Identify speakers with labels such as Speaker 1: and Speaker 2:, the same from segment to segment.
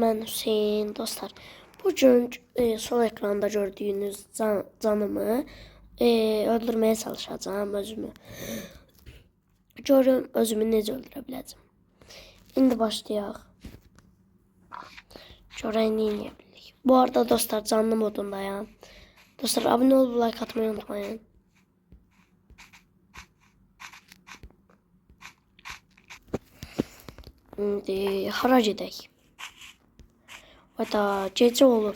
Speaker 1: Ben Hüseyin dostlar. Bugün sol ekranda gördüğünüz canımı öldürmeye çalışacağım özümü. Görüm özümü necə öldürə biləcəm. İndi başlayaq. Görək nə edə bilərik. Bu arada dostlar canlı modundayım. Dostlar abone olub like atmayı unutmayın. İndi hara gedək? Hatta gece olur.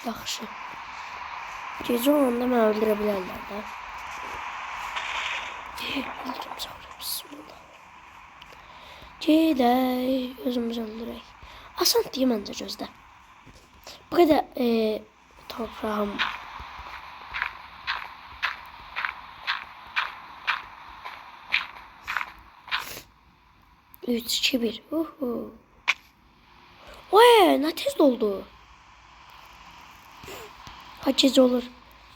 Speaker 1: Yaxşı. Gece olanda məni öldürə bilərlər də. Öldürüm sonra. Bismillah. Gedək. Özümüzü öldürək. Asan deyim məncə gözdə. Bu qədər torpağım. Üç, iki, bir. Oy, ne tez doldu. Ha gece olur.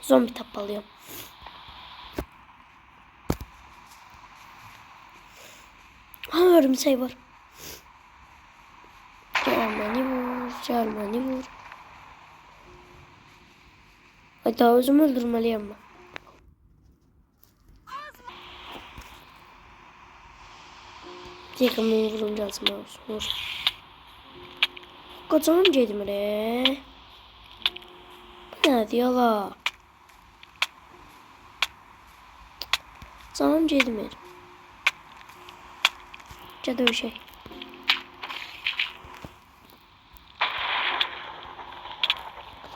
Speaker 1: Zombi tapalıyorum. Ha örümsek var. Gelmeni vur, gelmeni vur. Ay daha özümü öldürmeliyim ben. Yakınını vurunca azma olsun. Vur. Kaçamam cedim re. Bu ne diyor la? Tamam cedim re. Cadı bir şey.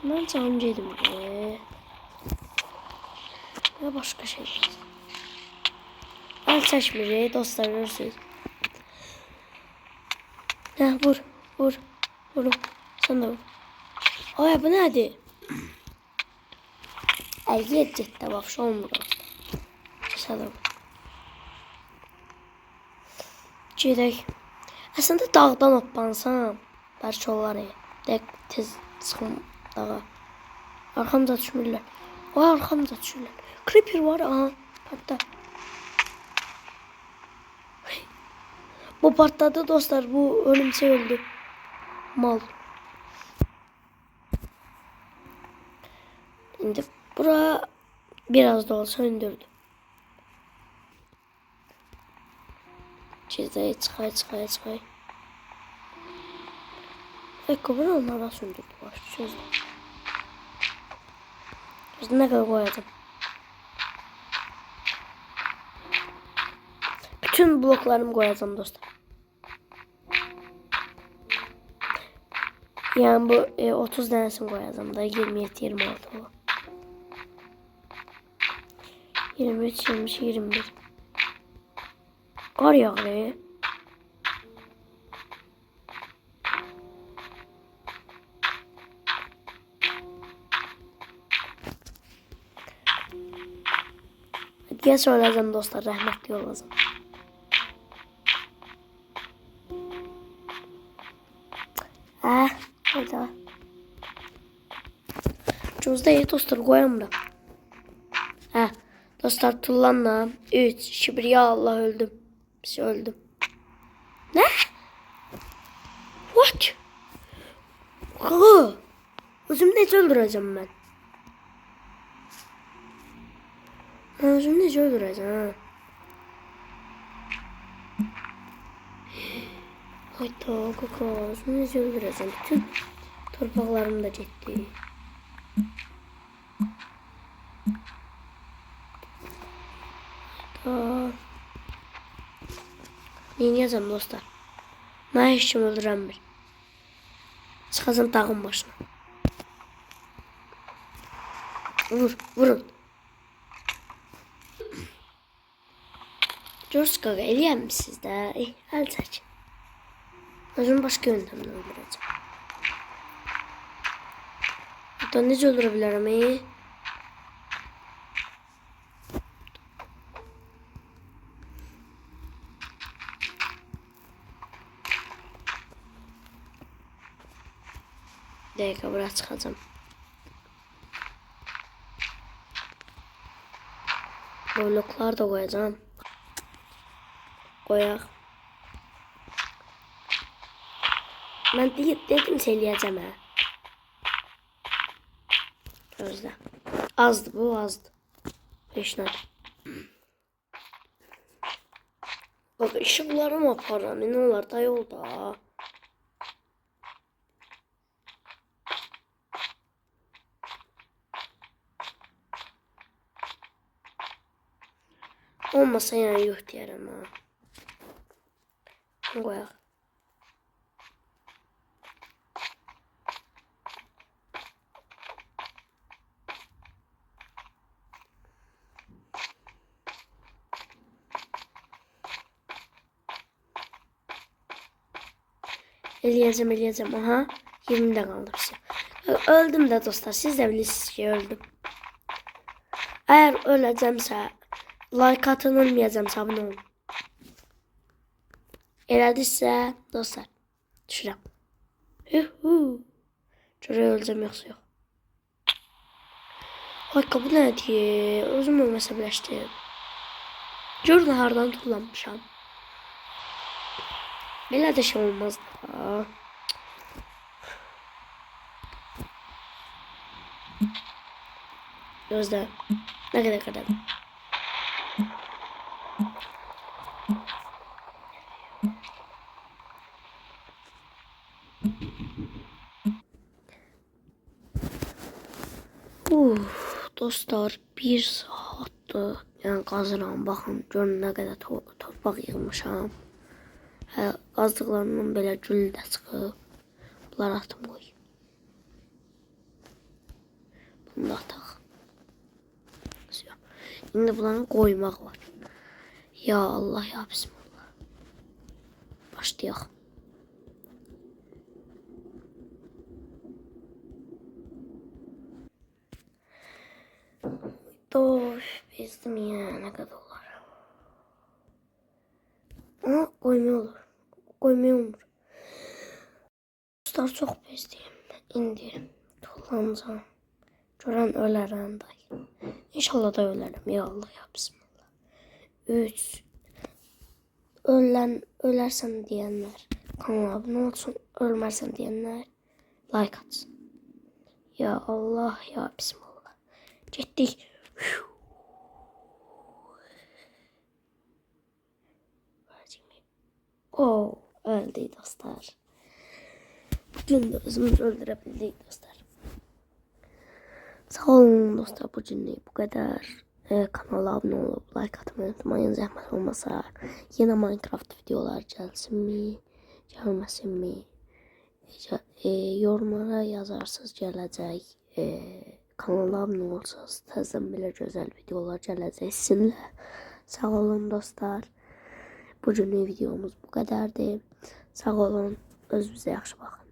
Speaker 1: Ben tamam cedim re. Ya başka şey. Al seçmiri dostlar görürsünüz. Ha vur. Vur. Vur. Sen de vur. Ay bu neydi? Ay cidden bak şu an burada. Sanırım. Gedək. Aslında dağdan hoppansam bəlkə olar. Tez çıxım dağa. Arxamca düşmürlər. Vay arxamca düşürlər. Creeper var aha. Hatta. Bu partladı dostlar. Bu ölümsüz öldü. Mal. Şimdi bura biraz da olsa öndürdü. Cezayı çıkay. Ayakkabını onlara söndürdü. Baş çözdü. Ne kadar koyacağım. Bütün bloklarımı koyacağım dostlar. Yani bu 30 tanesini koyacağım da 27-26 olan. 23, 22, 21. Kar yağıyor. Gel söyleyeceğim dostlar, rahmetli olacağım. Hayda. Cüzde iyi dostlar koyalım da. Dostlar tullanla. 3, 2, 1 ya Allah öldüm. Öldüm. Ne? What? Özümü necə öldürəcəm mən? Özümü necə öldürəcəm ha? Hayda özümü necə öldürəcəm? Bütün torpaqlarım da getdi. Neyəcəm dostlar? Mən heç kim öldürəmir. Çıxacam dağın başına. Vurun. George qaqa eləyəmmisiniz də. Əl çək. Özümü başqa yöntemlə öldürəcəm. Hatta necə öldürə bilərəm? Bir dakika buraya çıkacağım. Bloklar da koyacağım. Koyak. Ben dedim söyleyeceğim ha. Gözle. Azdı bu azdı. 5 tane. Bak ışıklarım aparam. Ne olar da yolda. Olmasa yani yok diyelim ha. Koyak. Eləyəcəm. Aha. 20 də qaldı bizə. Öldüm də dostlar. Siz də bilirsiniz ki öldüm. Eğer öləcəmsə, like atın, olmayacağımsa abunə olun. Elədirsə, dostlar, düşürəm. Çörək öləcəm yoxsa yox. Ay, bu nədir? Özüm ölməsə biləşdim. Görün hardan tullanmışam. Belə də şey olmaz da. Gözlə. Nə qədər. Dostlar, 1 saatdir. Yəni qazıram. Baxın, görün nə qədər torpaq yığmışam. Qazdıqlarımdan belə gül də çıxıb. Bunları atım qoy. Bunu da ataq. İndi bunları qoymaq var. Ya Allah, ya Bismillah. Başlayaq. Bezdim ya, ne kadar olur. Ama koymuyor olur. Koymuyor olur. Dostlar, çok bezdiyim. İndi kullanacağım. Gören ölərəm dayı. İnşallah da ölərəm. Ya Allah, ya Bismillah. 3. Ölərsən diyenler kanala abone olsun. Ölmərsən diyenler like atsın. Ya Allah, ya Bismillah. Getdik. Öldü dostlar. Bugün de özümüzü öldürebildik dostlar. Sağ olun dostlar, bugün bu kadar. Kanala abone olup like atmayı unutmayın. Zahmet olmasa yine Minecraft videolar gelsin mi? Gelmesin mi? Yorumlara yazarsınız gelecek. Kanala abone olursanız tezden belə güzel videolar gələcək sizinlə. Sağ olun dostlar. Bugünlük videomuz bu kadardı. Sağ olun. Özünüzə yaxşı baxın.